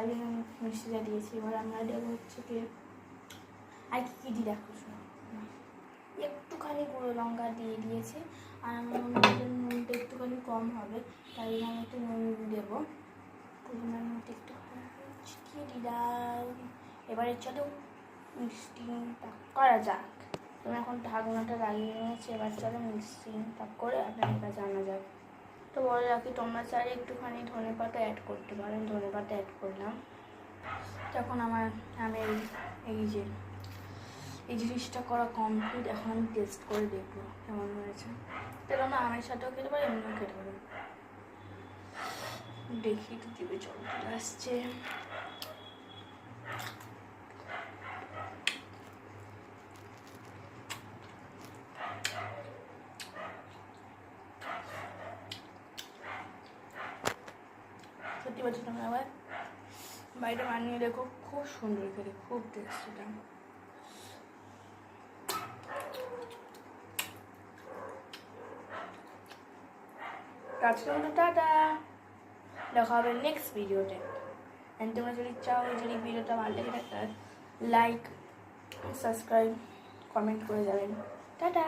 তাই জন্য আমি মিষ্টিটা দিয়েছি। এবার আমরা দেবো হচ্ছে কি আর কি দিই দেখো, একটুখানি গুঁড়ো লঙ্কা দিয়ে দিয়েছি। আর আমার মনে হয় নুনটা একটুখানি কম হবে, তাই জন্য আমি একটু নুন দেবো। পরিমাণ মতো একটুখানি ছিটিয়ে দিলাম। এবারে চলো মিক্সিংটা করা যাক। তুমি এখন ঢাকনাটা লাগিয়ে নিয়েছি, এবার চলো মিক্সিংটা করে আপনার জানা যাক। তো বলে রাখি, তোমরা চাইলে একটুখানি ধনেপাতা অ্যাড করতে পারেন, ধনেপাতা অ্যাড করলাম। তখন আমি এই জিনিসটা করা কমপ্লিট। এখন আমি টেস্ট করে দেখবো কেমন হয়েছে। তাহলে আমরা আমের সাথেও খেতে পারি, এমনিও খেতে পারি। দেখি তো টিভি চলতে আসছে। সত্যি বলছি, তোমরা আবার বাড়িটা বানিয়ে দেখো, খুব সুন্দর খেতে, খুব টেস্টিটা। আজকের মতো টাটা, দেখা হবে নেক্সট ভিডিওতে। অ্যান্ড তোমরা যদি চাও, যদি ভিডিওটা ভালো লেগে থাকে, লাইক, সাবস্ক্রাইব, কমেন্ট করে যাবেন। টাটা।